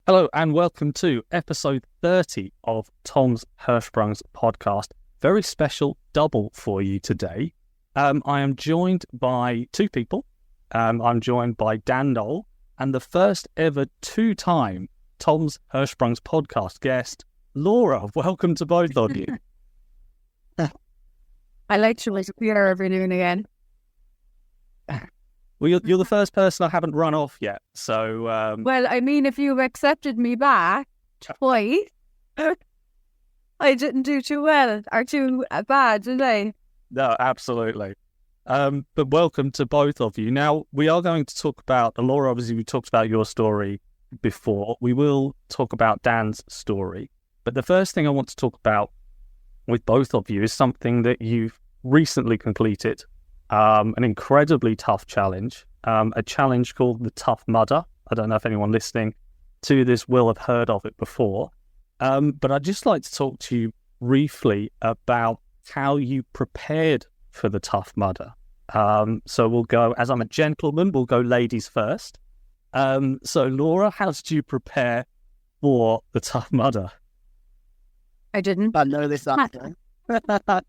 Hello and welcome to episode 30 of Tom's Hirschsprung's podcast. Very special double for you today. I am joined by two people. I'm joined by Dan Knoll and the first ever two-time Tom's Hirschsprung's podcast guest, Laura. Welcome to both of you. I like to appear every now and again. Well, you're the first person I haven't run off yet, so... Well, I mean, if you've accepted me back twice, I didn't do too well, or too bad, did I? No, absolutely. But welcome to both of you. Now, we are going to talk about... Laura, obviously, we talked about your story before. We will talk about Dan's story. But the first thing I want to talk about with both of you is something that you've recently completed. An incredibly tough challenge, a challenge called the Tough Mudder. I don't know if anyone listening to this will have heard of it before, but I'd just like to talk to you briefly about how you prepared for the Tough Mudder. So we'll go, as I'm a gentleman, we'll go ladies first. So Laura, how did you prepare for the Tough Mudder? I didn't. I know this answer.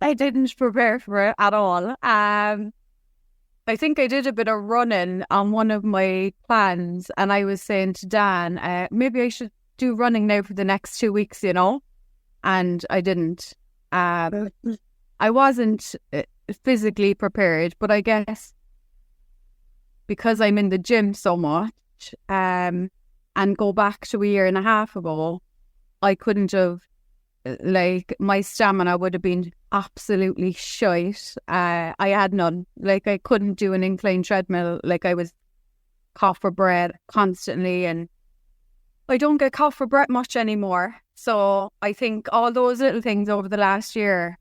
I didn't prepare for it at all. I think I did a bit of running on one of my plans, and I was saying to Dan, maybe I should do running now for the next 2 weeks, and I didn't. I wasn't physically prepared, but I guess because I'm in the gym so much, and go back to a year and a half ago, I couldn't have, my stamina would have been absolutely shite. I had none. I couldn't do an incline treadmill. I was cough for breath constantly, and I don't get cough for breath much anymore. So I think all those little things over the last year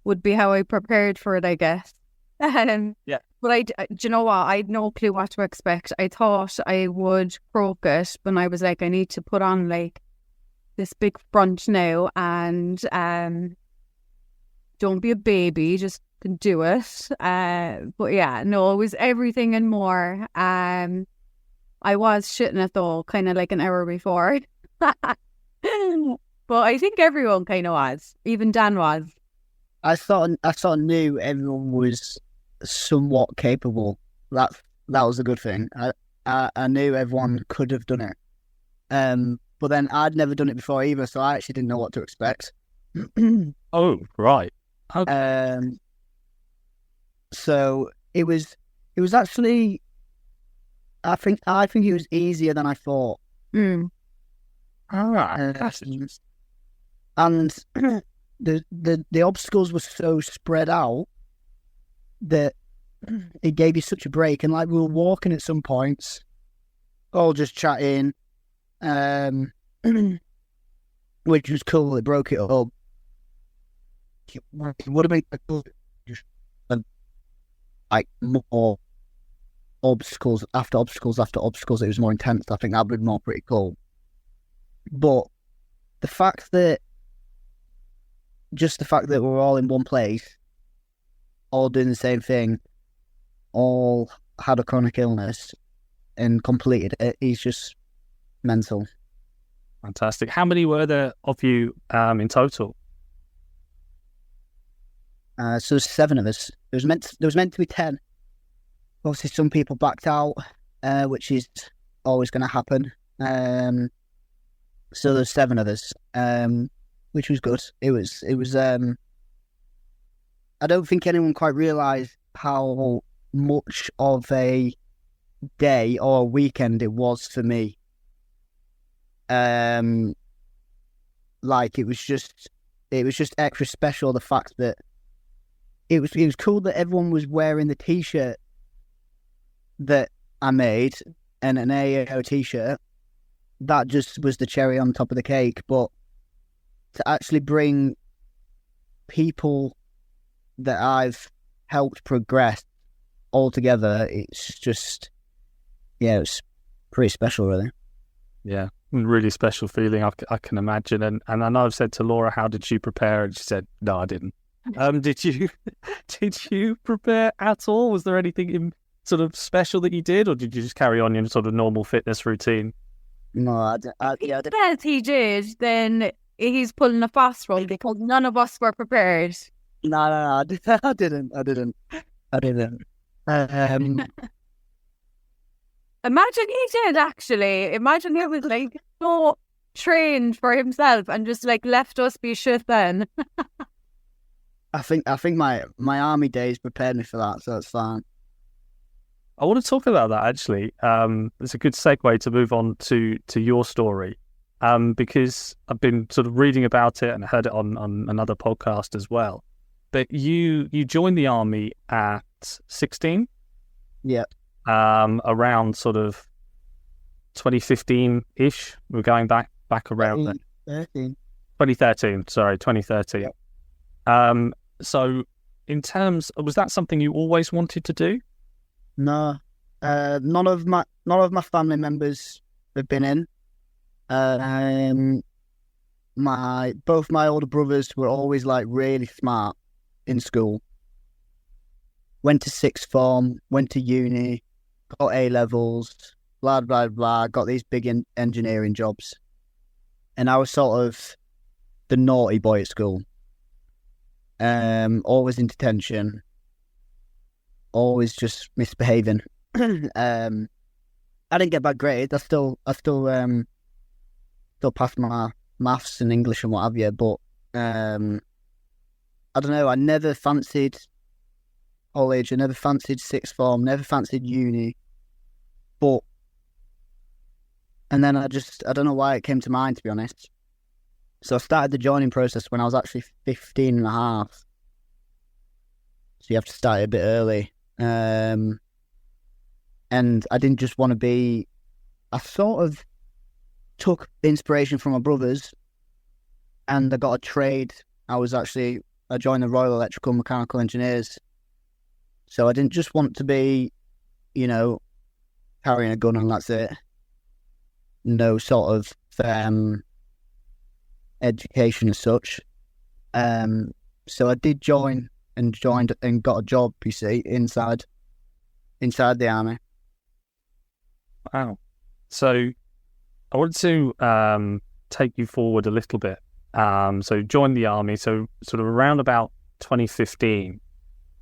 would be how I prepared for it, I guess. Yeah. But do you know what? I had no clue what to expect. I thought I would croak it, but I was like, I need to put on this big front now, and don't be a baby, just do it. But yeah, no, it was everything and more. I was shitting it though, kind of like an hour before. But I think everyone kind of was. Even Dan was. I sort of knew everyone was somewhat capable. That was a good thing. I knew everyone could have done it. But then I'd never done it before either, so I actually didn't know what to expect. Oh, right. Okay. So it was actually, I think it was easier than I thought. All right. And the obstacles were so spread out that it gave you such a break. And we were walking at some points, all just chatting. Which was cool. It broke it up. It would have been cool, just more obstacles after obstacles after obstacles. It was more intense. I think that would be more pretty cool. But the fact that we're all in one place, all doing the same thing, all had a chronic illness and completed it, is just mental. Fantastic. How many were there of you in total? So there's 7 of us. There was meant to be 10. Obviously, some people backed out, which is always going to happen. So there's 7 of us, which was good. It was. I don't think anyone quite realised how much of a day or a weekend it was for me. It was just extra special. The fact that it was cool that everyone was wearing the t-shirt that I made, and an AAO t-shirt. That just was the cherry on top of the cake. But to actually bring people that I've helped progress all together, it's just, it's pretty special, really. Yeah, really special feeling, I can imagine. And I know I've said to Laura, how did you prepare? And she said, no, I didn't. Did you prepare at all? Was there anything sort of special that you did, or did you just carry on your sort of normal fitness routine? No, yeah, If that he did, then he's pulling a fast one because none of us were prepared. no, I didn't. Um, Imagine he did, actually. Imagine he was like so trained for himself and just like left us be shit then. I think my army days prepared me for that, so it's fine. I want to talk about that actually. It's a good segue to move on to your story, because I've been sort of reading about it and heard it on another podcast as well. But you joined the army at 16, Yeah. around sort of 2015-ish. We're going back around then. 13. 2013. Sorry, 2013. Yeah. So, in terms, was that something you always wanted to do? No, none of my family members have been in. Both my older brothers were always like really smart in school. Went to sixth form, went to uni, got A levels, blah blah blah. Got these big engineering jobs, and I was sort of the naughty boy at school. Always in detention. Always just misbehaving. I didn't get bad grades. I still passed my maths and English and what have you. But I don't know. I never fancied college. I never fancied sixth form. Never fancied uni. And then I don't know why it came to mind, to be honest. So I started the joining process when I was actually 15 and a half. So you have to start a bit early. And I didn't just want to be... I sort of took inspiration from my brothers, and I got a trade. I joined the Royal Electrical Mechanical Engineers. So I didn't just want to be, carrying a gun and that's it. No sort of education as such. So I did joined and got a job, you see, inside the army. Wow. So I wanted to take you forward a little bit. So joined the army. So sort of around about 2015,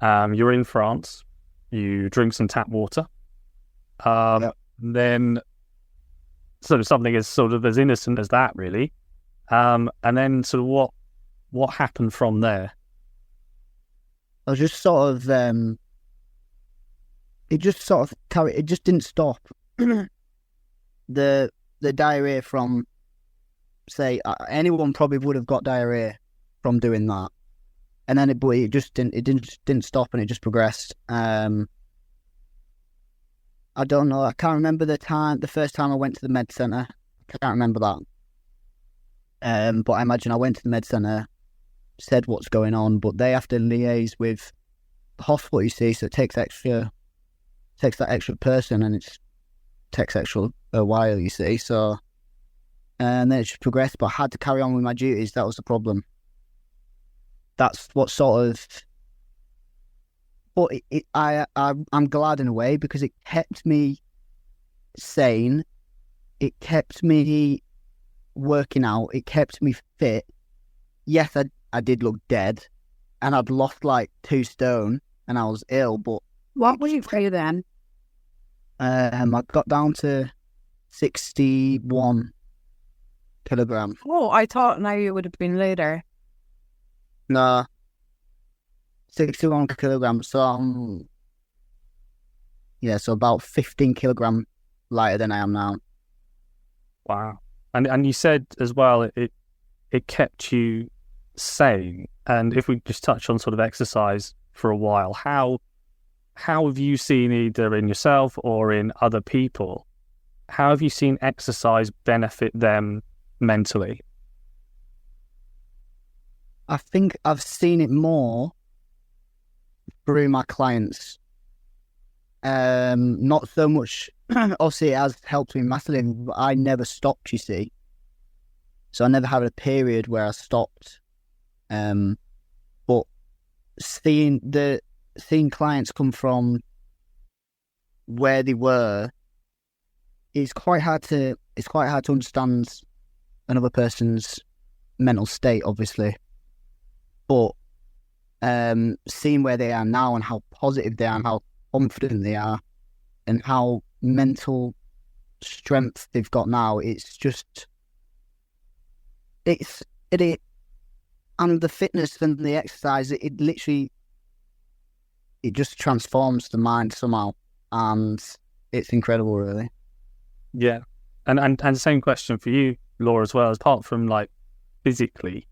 you're in France. You drink some tap water. Yep. Then sort of something as sort of as innocent as that, really. And then sort of what happened from there? I was just sort of it just didn't stop. the diarrhea from, say, anyone probably would have got diarrhea from doing that, and then it didn't stop, and it just progressed. I don't know. I can't remember the first time I went to the med centre. I can't remember that. But I imagine I went to the med centre, said what's going on, but they have to liaise with the hospital, you see, so it takes that extra person, and it takes a while, you see. So, and then it just progressed, but I had to carry on with my duties. That was the problem. That's what sort of... But I'm glad in a way, because it kept me sane. It kept me working out. It kept me fit. Yes, I did look dead, and I'd lost like 2 stone, and I was ill. But What would you weigh then? I got down to 61 kilograms. Oh, I thought now you would have been later. No, 61 kilograms. So so about 15 kilograms lighter than I am now. Wow. And you said as well it kept you sane. And if we just touch on sort of exercise for a while, how have you seen, either in yourself or in other people, how have you seen exercise benefit them mentally? I think I've seen it more through my clients. Not so much, obviously it has helped me massively, but I never stopped, you see. So I never had a period where I stopped. But seeing clients come from where they were, it's quite hard to it's quite hard to understand another person's mental state, obviously, but seeing where they are now and how positive they are and how confident they are and how mental strength they've got now, it's just it and the fitness and the exercise, it literally, it just transforms the mind somehow, and it's incredible, really. Yeah. And same question for you, Laura, as well. Apart from like physically,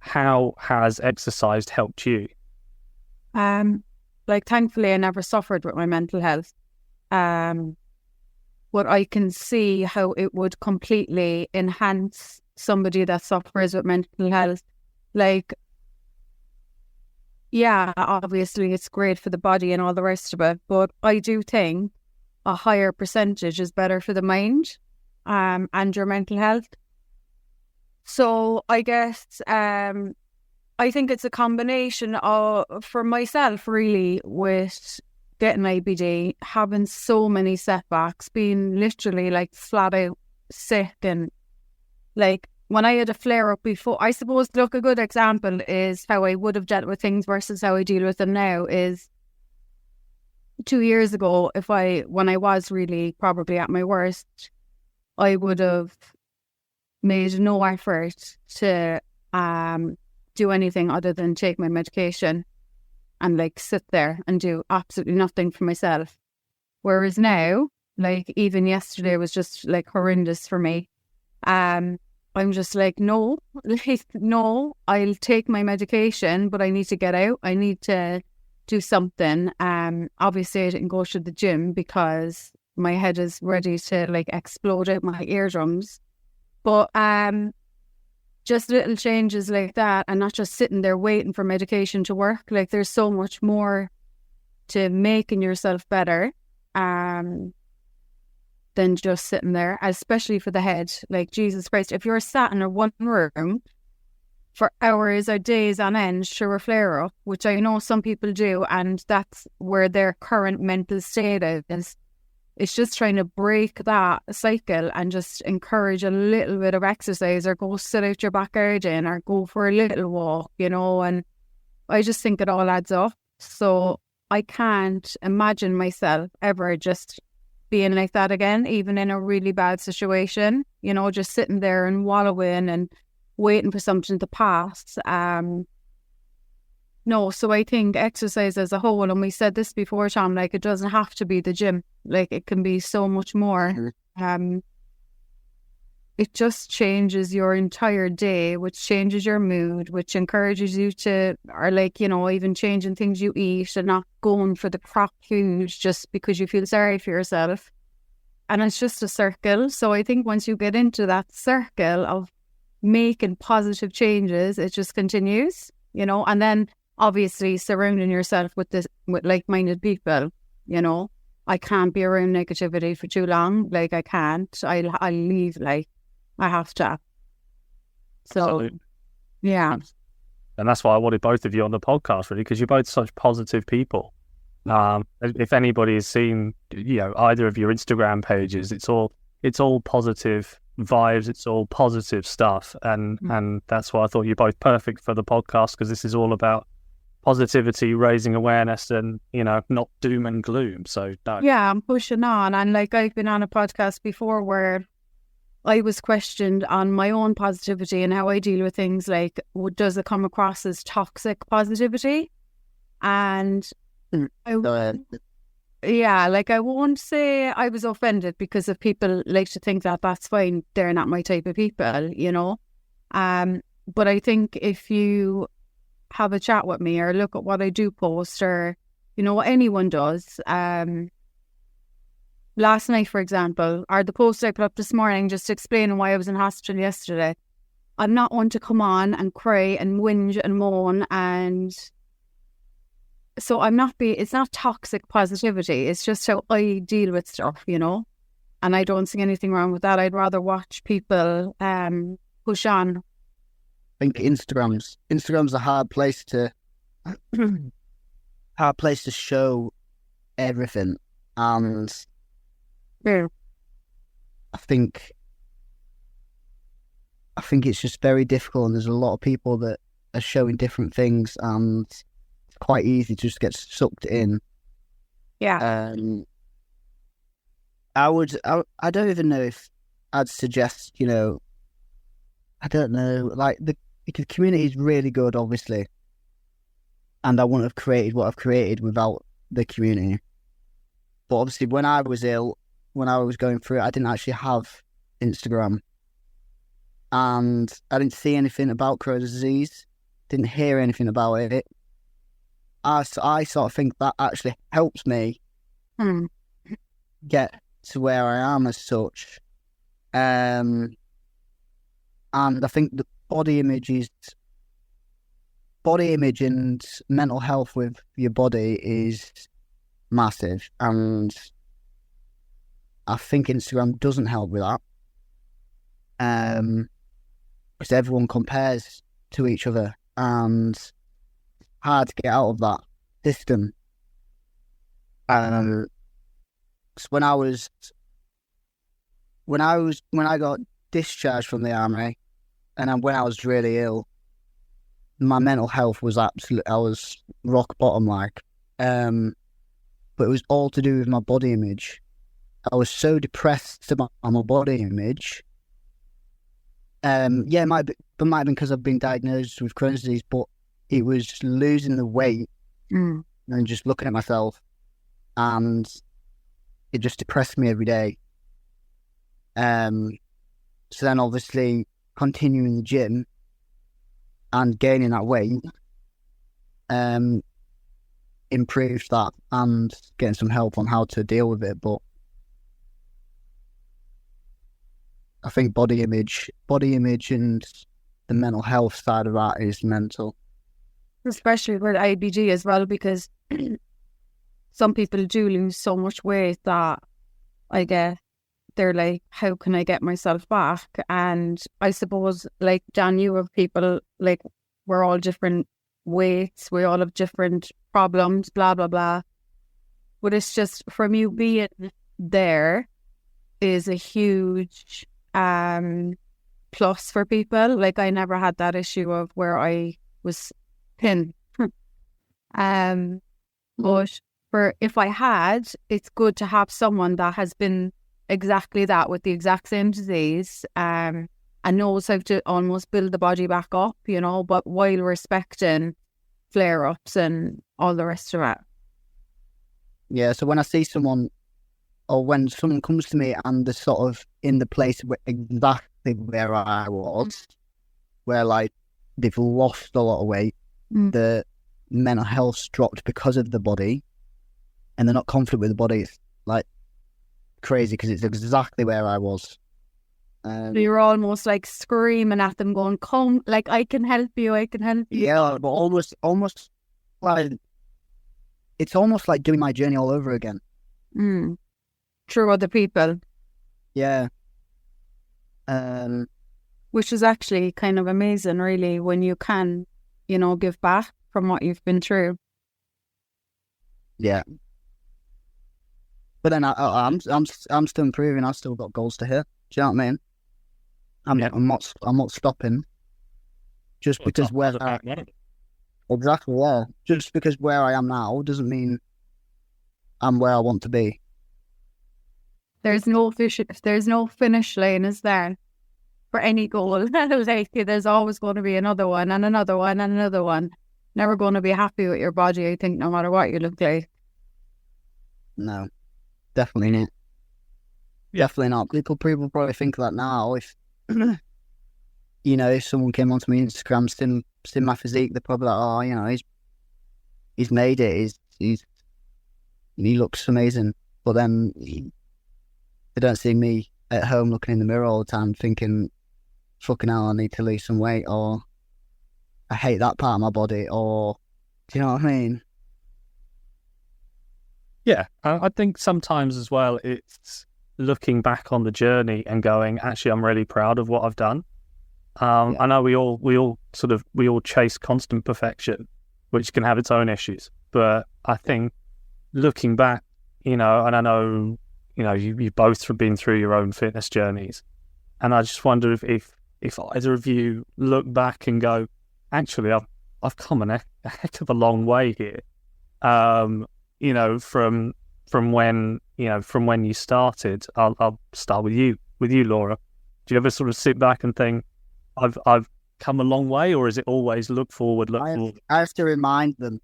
how has exercise helped you? Like thankfully I never suffered with my mental health. But I can see how it would completely enhance somebody that suffers with mental health. Like, yeah, obviously it's great for the body and all the rest of it, but I do think a higher percentage is better for the mind, and your mental health. So I guess I think it's a combination of, for myself really, with getting IBD, having so many setbacks, being literally like flat out sick, and like when I had a flare up before, I suppose, look, a good example is how I would have dealt with things versus how I deal with them now is 2 years ago, when I was really probably at my worst, I would have made no effort to do anything other than take my medication and like sit there and do absolutely nothing for myself. Whereas now, like even yesterday was just like horrendous for me. I'm just like, no, I'll take my medication, but I need to get out. I need to do something. Obviously I didn't go to the gym because my head is ready to like explode out my eardrums. But just little changes like that, and not just sitting there waiting for medication to work. Like there's so much more to making yourself better than just sitting there, especially for the head. Like, Jesus Christ, if you're sat in a one room for hours or days on end through a flare up, which I know some people do, and that's where their current mental state is, it's just trying to break that cycle and just encourage a little bit of exercise, or go sit out your back garden, or go for a little walk, and I just think it all adds up. So I can't imagine myself ever just being like that again, even in a really bad situation, just sitting there and wallowing and waiting for something to pass. No, so I think exercise as a whole, and we said this before, Tom, like it doesn't have to be the gym. Like it can be so much more. It just changes your entire day, which changes your mood, which encourages you to, or like, even changing things you eat and not going for the crap food just because you feel sorry for yourself. And it's just a circle. So I think once you get into that circle of making positive changes, it just continues, and then obviously surrounding yourself with like-minded people. I can't be around negativity for too long. Like I can't. I'll leave. Like I have to. So, absolutely. Yeah. And that's why I wanted both of you on the podcast, really, because you're both such positive people. If anybody has seen, either of your Instagram pages, it's all positive vibes. It's all positive stuff, and that's why I thought you're both perfect for the podcast, because this is all about positivity, raising awareness, and not doom and gloom. So yeah, I'm pushing on, and like I've been on a podcast before where I was questioned on my own positivity and how I deal with things. Like, does it come across as toxic positivity? And yeah, like I won't say I was offended, because if people like to think that, that's fine. They're not my type of people, But I think if you have a chat with me or look at what I do post, or what anyone does, last night, for example, or the post I put up this morning just explaining why I was in hospital yesterday, I'm not one to come on and cry and whinge and moan, and so it's not toxic positivity. It's just how I deal with stuff, and I don't see anything wrong with that. I'd rather watch people push on. I think Instagram's a hard place to show everything, and Yeah. I think think it's just very difficult, and there's a lot of people that are showing different things, and it's quite easy to just get sucked in. Yeah. I don't even know if I'd suggest, I don't know, like the community is really good, obviously, and I wouldn't have created what I've created without the community. But obviously, when I was ill, when I was going through it, I didn't actually have Instagram, and I didn't see anything about Crohn's disease, didn't hear anything about it. I sort of think that actually helps me get to where I am as such. And I think the body image and mental health with your body is massive, and I think Instagram doesn't help with that. Because everyone compares to each other, and it's hard to get out of that system. So when I got discharged from the army, and when I was really ill, my mental health was I was rock bottom, like. But it was all to do with my body image. I was so depressed about my body image. It might have been because I've been diagnosed with Crohn's disease, but it was just losing the weight and just looking at myself, and it just depressed me every day. So then obviously continuing the gym and gaining that weight improved that, and getting some help on how to deal with it. But I think body image and the mental health side of that is mental. Especially with IBD as well, because some people do lose so much weight that I guess they're like, how can I get myself back? And I suppose, like, Jan, you have people, like, we're all different weights, we all have different problems, blah, blah, blah. But it's just, from you being there is a huge plus for people. Like, I never had that issue of where I was thin. But if I had, it's good to have someone that has been exactly that, with the exact same disease, and knows how to almost build the body back up, but while respecting flare-ups and all the rest of it. Yeah, so when I see someone, or when someone comes to me and they're sort of in the place exactly where I was, where like they've lost a lot of weight, the mental health's dropped because of the body, and they're not confident with the body, it's like crazy, because it's exactly where I was. So you're almost like screaming at them, going, "Come, like, I can help you, I can help you." Yeah, but almost like, it's almost like doing my journey all over again. Through other people. Yeah. Which is actually kind of amazing, really, when you can, give back from what you've been through. Yeah. But then I'm still improving. I've still got goals to hit. Do you know what I mean? I'm not stopping. Just because exactly, yeah. Just because where I am now doesn't mean I'm where I want to be. There's no finish line, is there? For any goal. Like, there's always going to be another one and another one and another one. Never going to be happy with your body, I think, no matter what you look like. No, definitely not. Definitely not. People probably think that now. If if someone came onto my Instagram, seen my physique, they're probably like, oh, he's made it. He looks amazing. But then they don't see me at home looking in the mirror all the time, thinking, fucking hell, I need to lose some weight, or I hate that part of my body, or do you know what I mean? Yeah, I think sometimes as well, it's looking back on the journey and going, actually, I'm really proud of what I've done. I know we all chase constant perfection, which can have its own issues. But I think looking back, and I know, you both have been through your own fitness journeys, and I just wonder if if either of you look back and go, actually, I've come a heck of a long way here. From when you started. I'll start with you, Laura. Do you ever sort of sit back and think, I've come a long way, or is it always look forward? I have to remind them.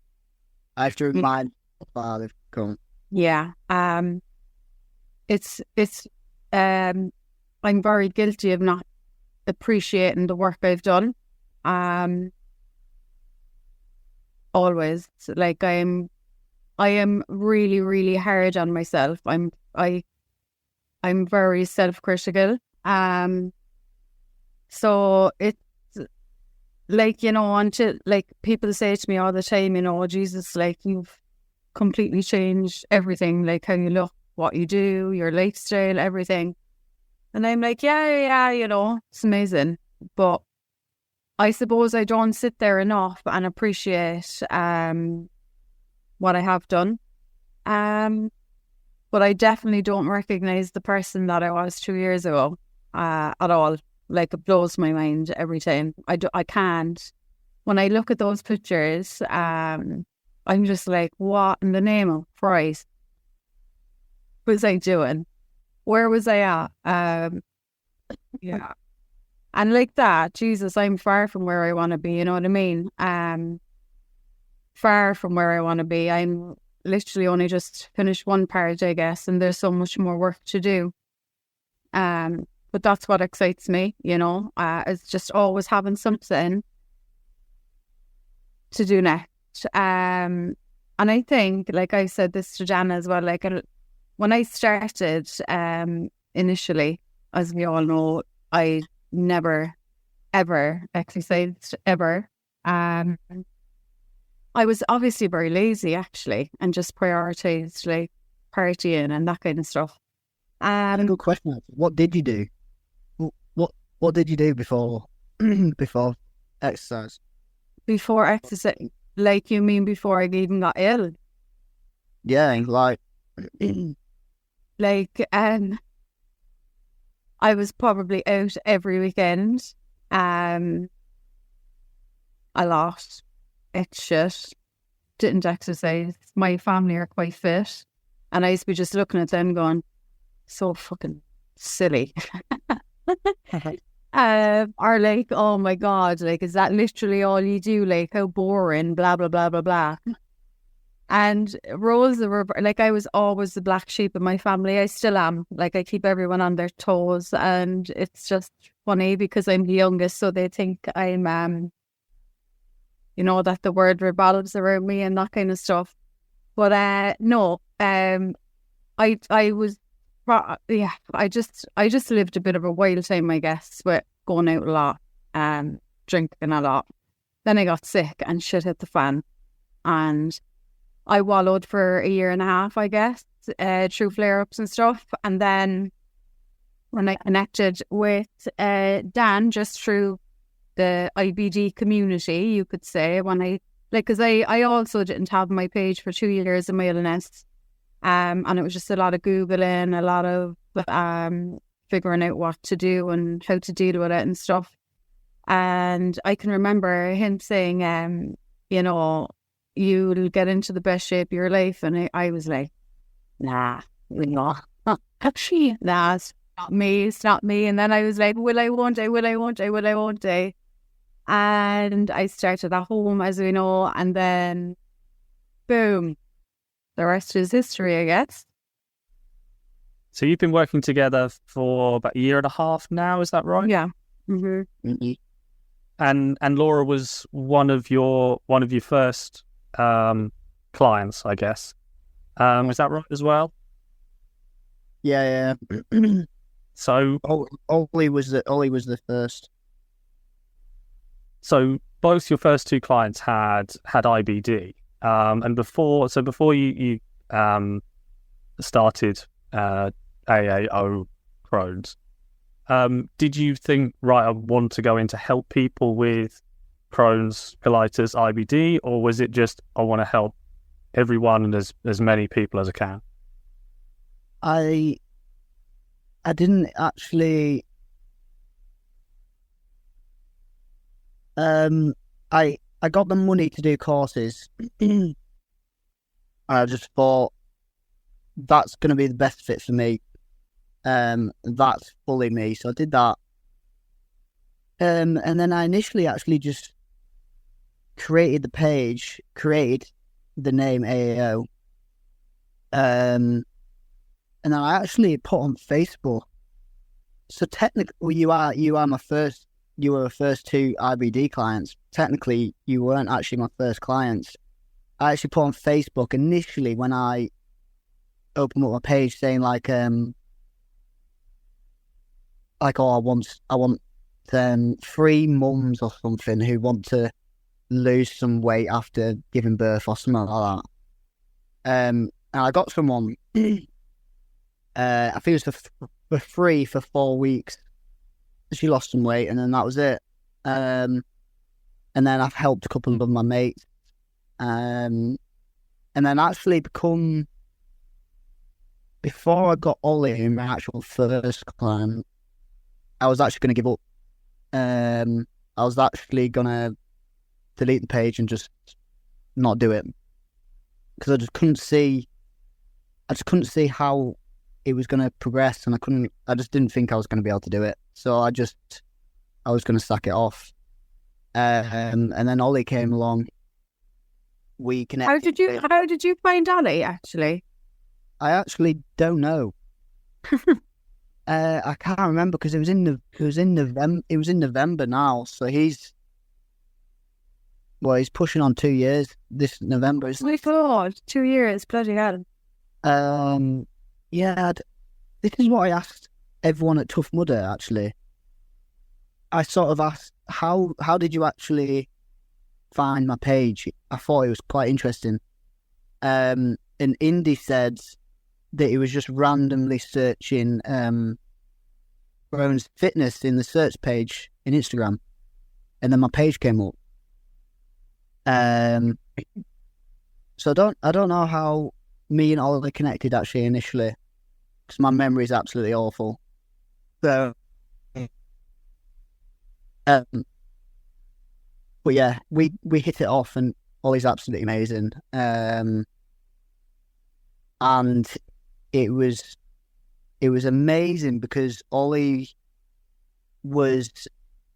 I have to remind how far they've come. Yeah. It's I'm very guilty of not appreciating the work I've done. Always, like I am really, really hard on myself. I'm very self-critical. So it's like, until like people say to me all the time, Jesus, like you've completely changed everything, like how you look, what you do, your lifestyle, everything. And I'm like, yeah, it's amazing. But I suppose I don't sit there enough and appreciate what I have done. But I definitely don't recognize the person that I was 2 years ago at all. Like, it blows my mind every time. I can't. When I look at those pictures, I'm just like, what in the name of Christ was I doing? Where was I at? Yeah. And like that, Jesus, I'm far from where I want to be, you know what I mean? Far from where I want to be. I'm literally only just finished one part, I guess, and there's so much more work to do. But that's what excites me, it's just always having something to do next. And I think, like I said this to Jana as well, like when I started initially, as we all know, I never, ever exercised, ever. I was obviously very lazy, actually, and just prioritized like partying and that kind of stuff. Good question. What did you do? What did you do before exercise? Before exercise, like you mean before I even got ill? Yeah, like like I was probably out every weekend. A lot. It's shit. Didn't exercise. My family are quite fit, and I used to be just looking at them going, so fucking silly. Or like, oh my God, like, is that literally all you do? Like, how boring, blah, blah, blah, blah, blah. And roles were like, I was always the black sheep in my family. I still am. Like, I keep everyone on their toes, and it's just funny because I'm the youngest, so they think I'm, that the word revolves around me and that kind of stuff. But no, I was, yeah, I just lived a bit of a wild time, I guess, with going out a lot, drinking a lot. Then I got sick and shit hit the fan, and I wallowed for 1.5 years, I guess, through flare-ups and stuff. And then when I connected with Dan, just through the IBD community, you could say, because I also didn't have my page for 2 years of my illness. And it was just a lot of Googling, a lot of figuring out what to do and how to deal with it and stuff. And I can remember him saying, you'll get into the best shape of your life. And I was like, nah, nah, it's not me. And then I was like, will I, won't I? And I started at home, as we know, and then boom, the rest is history, I guess. So you've been working together for about 1.5 years now, is that right? Yeah. Mm-hmm. Mm-hmm. And Laura was one of your first clients, I guess. Is that right as well? Yeah. So Ollie was the first. So both your first two clients had IBD, and before you started AAO Crohn's, did you think, right, I want to go in to help people with Crohn's, colitis, IBD, or was it just, I want to help everyone and as many people as I can? I didn't actually. I got the money to do courses. I just thought that's going to be the best fit for me. That's fully me. So I did that. And then I initially actually just created the page, created the name AAO. And then I actually put on Facebook. So technically, you were my first 2 IBD clients. Technically, you weren't actually my first clients. I actually put on Facebook initially when I opened up my page, saying like, oh, I want 3 mums or something who want to lose some weight after giving birth or something like that. And I got someone. I think it was for free for 4 weeks. She lost some weight, and then that was it. And then I've helped a couple of my mates. And then actually before I got Ollie in my actual first client, I was actually going to give up. I was actually going to delete the page and just not do it, because I just couldn't see how it was going to progress, and I just didn't think I was going to be able to do it. So I was going to sack it off. And then Ollie came along. We connected. How did you find Ollie, actually? I actually don't know. I can't remember, because it was in November now. So he's pushing on 2 years this November. Oh my God, 2 years, bloody hell. Yeah, this is what I asked everyone at Tough Mudder, actually. I sort of asked, how did you actually find my page? I thought it was quite interesting. And Indy said that he was just randomly searching Crohn's fitness in the search page in Instagram, and then my page came up. So I don't know how me and Ollie connected actually initially, because my memory is absolutely awful. So, but yeah, we hit it off, and Ollie's absolutely amazing. And it was amazing because Ollie was, do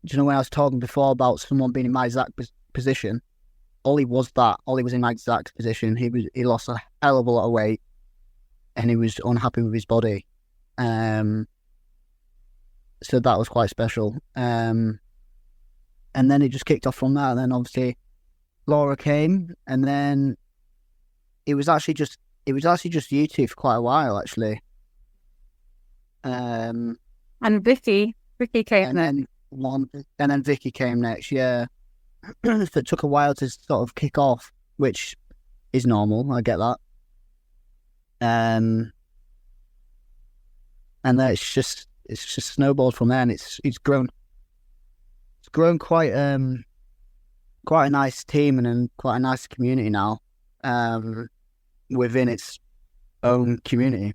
you know, when I was talking before about someone being in my exact position, Ollie was that. Ollie was in my exact position. He lost a hell of a lot of weight, and he was unhappy with his body. So that was quite special. And then it just kicked off from that. And then obviously Laura came, and then it was actually just you two for quite a while, actually. And Vicky came and then Vicky came next. Yeah. So it took a while to sort of kick off, which is normal. I get that. And then it's just snowballed from there, and it's grown quite a nice team and quite a nice community now, within its own community,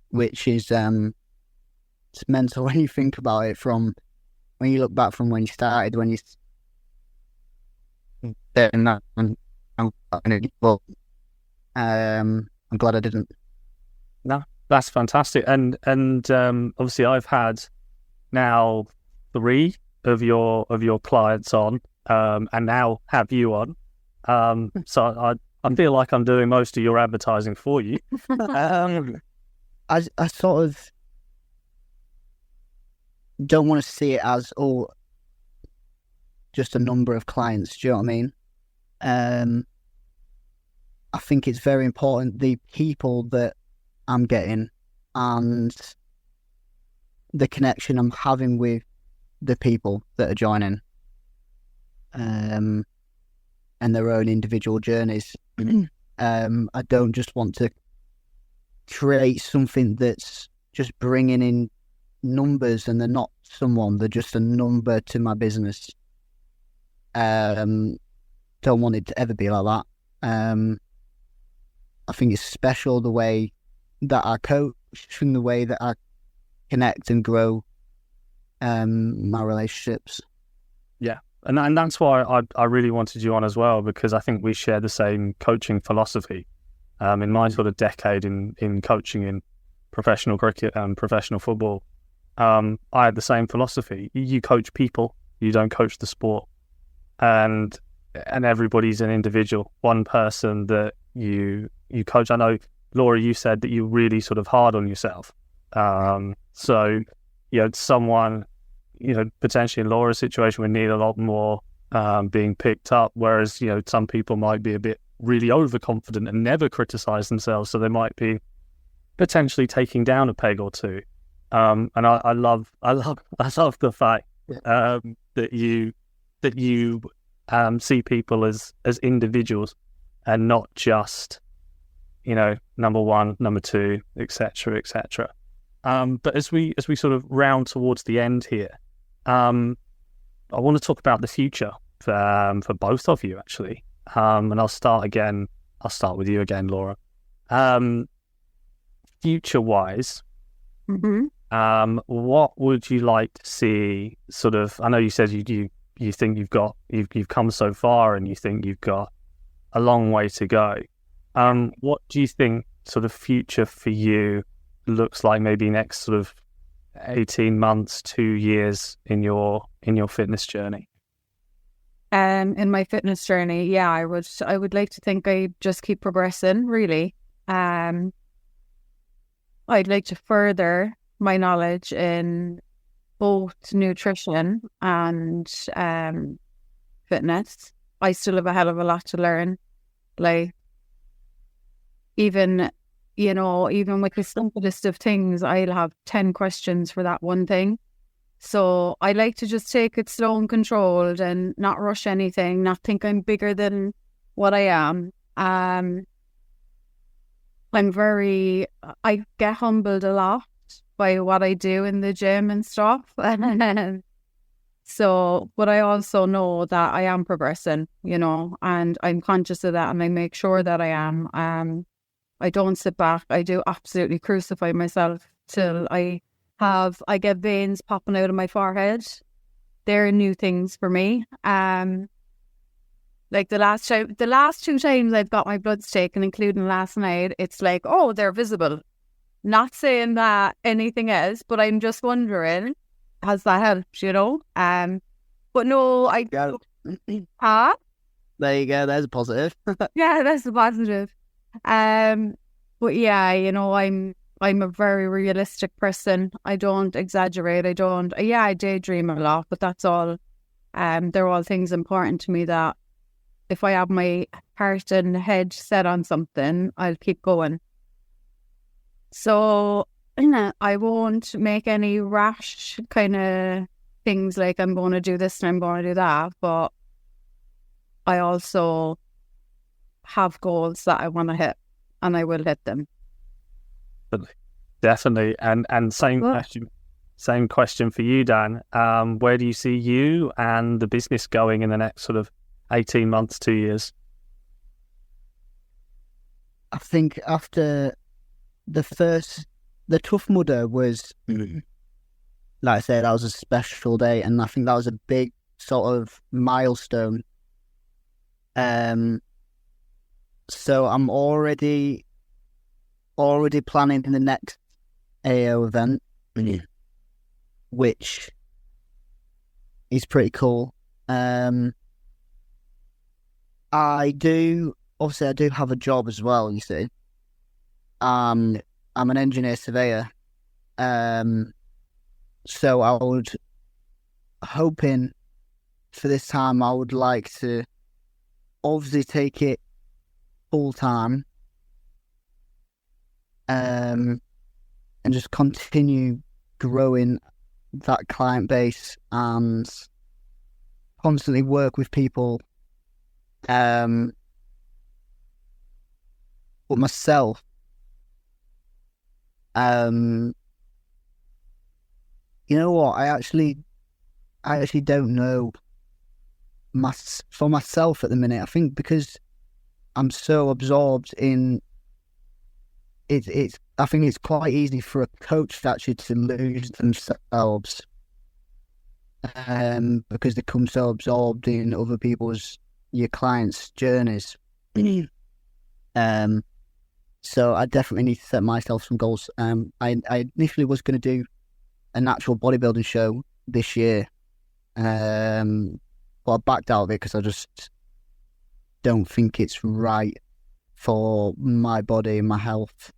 which is it's mental when you think about it, from when you look back from when you started, when you and that, and I'm glad I didn't. No, that's fantastic. And obviously I've had now 3 of your clients on, and now have you on. So I feel like I'm doing most of your advertising for you. I sort of don't want to see it as just a number of clients. Do you know what I mean? I think it's very important, the people that I'm getting and the connection I'm having with the people that are joining, and their own individual journeys. I don't just want to create something that's just bringing in numbers, and they're not someone, they're just a number to my business. Don't want it to ever be like that. I think it's special the way that I coach and the way that I connect and grow my relationships. Yeah, And that's why I really wanted you on as well, because I think we share the same coaching philosophy. In my sort of decade in coaching in professional cricket and professional football, I had the same philosophy. You coach people, you don't coach the sport, and everybody's an individual. One person that you coach. I know, Laura, you said that you're really sort of hard on yourself. So someone, potentially in Laura's situation would need a lot more being picked up, whereas some people might be a bit really overconfident and never criticize themselves, so they might be potentially taking down a peg or two. And I love the fact that you see people as individuals and not just number one, number two, etc., etc. But as we sort of round towards the end here, I want to talk about the future for both of you, actually. And I'll start with you again, Laura. Future-wise, what would you like to see? Sort of, I know you said you think you've come so far, and you think you've got a long way to go. What do you think sort of future for you looks like? Maybe next sort of 18 months, 2 years in your fitness journey. In my fitness journey, yeah, I would like to think I just keep progressing, really. I'd like to further my knowledge in both nutrition and fitness. I still have a hell of a lot to learn. Like, even with the simplest of things, I'll have 10 questions for that one thing. So I like to just take it slow and controlled and not rush anything, not think I'm bigger than what I am. I get humbled a lot by what I do in the gym and stuff. So, but I also know that I am progressing, and I'm conscious of that, and I make sure that I am. I don't sit back. I do absolutely crucify myself till I get veins popping out of my forehead. They're new things for me. Like the last 2 times I've got my bloods taken, including last night, it's like, oh, they're visible. Not saying that anything else, but I'm just wondering, has that helped, But no, I... Huh? There you go, there's a positive. Yeah, that's a positive. But yeah, I'm a very realistic person. I don't exaggerate. I daydream a lot, but that's all. They're all things important to me that if I have my heart and head set on something, I'll keep going. So, I won't make any rash kind of things like I'm going to do this and I'm going to do that, but I also have goals that I want to hit, and I will hit them. Definitely. And same question for you, Dan. Where do you see you and the business going in the next sort of 18 months, 2 years? I think after the Tough Mudder was, like I said, that was a special day, and I think that was a big sort of milestone. So I'm already planning the next AAO event, which is pretty cool. I do have a job as well, you see. I'm an engineer surveyor. So I would, hoping for this time, I would like to obviously take it full time, and just continue growing that client base and constantly work with people. But myself, you know what? I actually don't know for myself at the minute. I think because I'm so absorbed in it. I think it's quite easy for a coach actually to lose themselves because they come so absorbed in other people's, your clients' journeys. So I definitely need to set myself some goals. I initially was going to do a natural bodybuilding show this year, but I backed out of it because I just don't think it's right for my body and my health.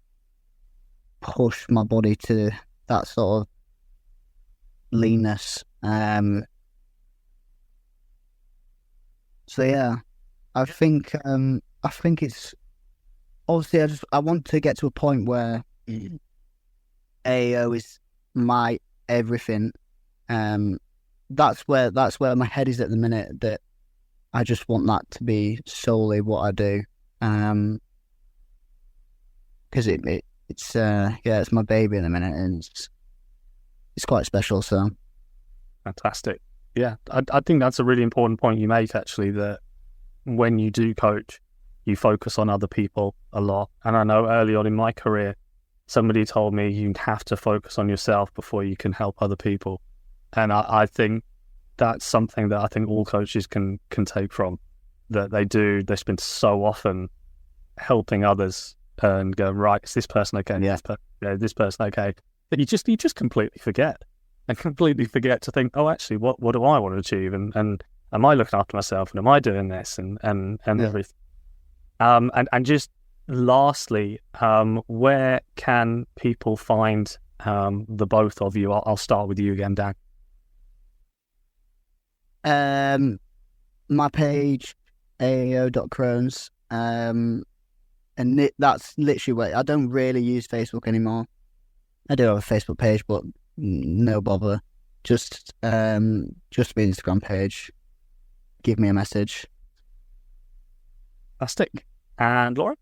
Push my body to that sort of leanness. So yeah, I think it's obviously I want to get to a point where AAO is my everything. That's where my head is at the minute. That I just want that to be solely what I do. Because it's my baby in a minute, and it's quite special. So Fantastic. Yeah, I think that's a really important point you make, actually, that when you do coach, you focus on other people a lot. And I know early on in my career, somebody told me you have to focus on yourself before you can help other people. And I think that's something that I think all coaches can take from, that they spend so often helping others and go, right, is this person okay? Yeah. This person okay? But you just completely forget to think, oh, actually, what do I want to achieve? And am I looking after myself? And am I doing this? And everything. And just lastly, where can people find the both of you? I'll start with you again, Dan. My page, AAO.Crohn's, and that's literally where I don't really use Facebook anymore. I do have a Facebook page, but no bother. Just my Instagram page. Give me a message. Fantastic. And Laura?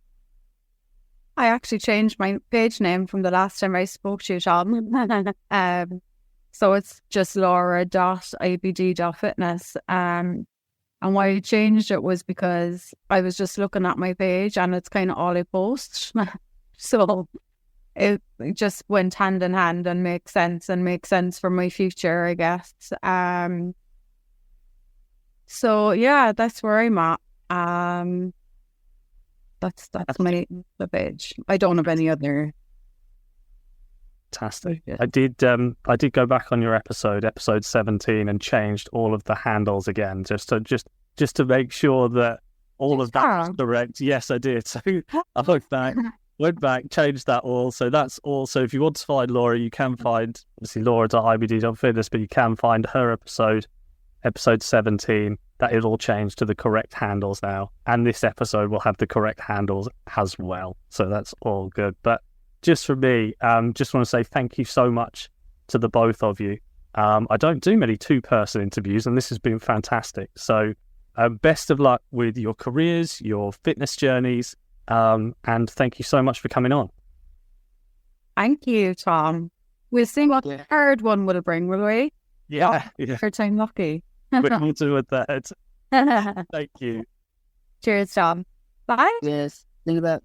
I actually changed my page name from the last time I spoke to you, Tom. So it's just laura.ibd.fitness. And why I changed it was because I was just looking at my page and it's kind of all I post. So it just went hand in hand and makes sense for my future, I guess. So yeah, that's where I'm at. That's my page. I don't have any other. Fantastic. Yeah. I did go back on your episode 17, and changed all of the handles again, just to make sure that all of that was correct. Yes, I did. So I went back, changed that all. So that's all. So if you want to find Laura, you can find obviously laura.ibd.fitness, but you can find her episode 17. That is all changed to the correct handles now, and this episode will have the correct handles as well. So that's all good. But just for me, just want to say thank you so much to the both of you. I don't do many two-person interviews, and this has been fantastic. So best of luck with your careers, your fitness journeys, and thank you so much for coming on. Thank you, Tom. We'll see what the third one will bring, will we? Yeah. Third time lucky. We'll do with that. Thank you. Cheers, Tom. Bye. Yes. Think about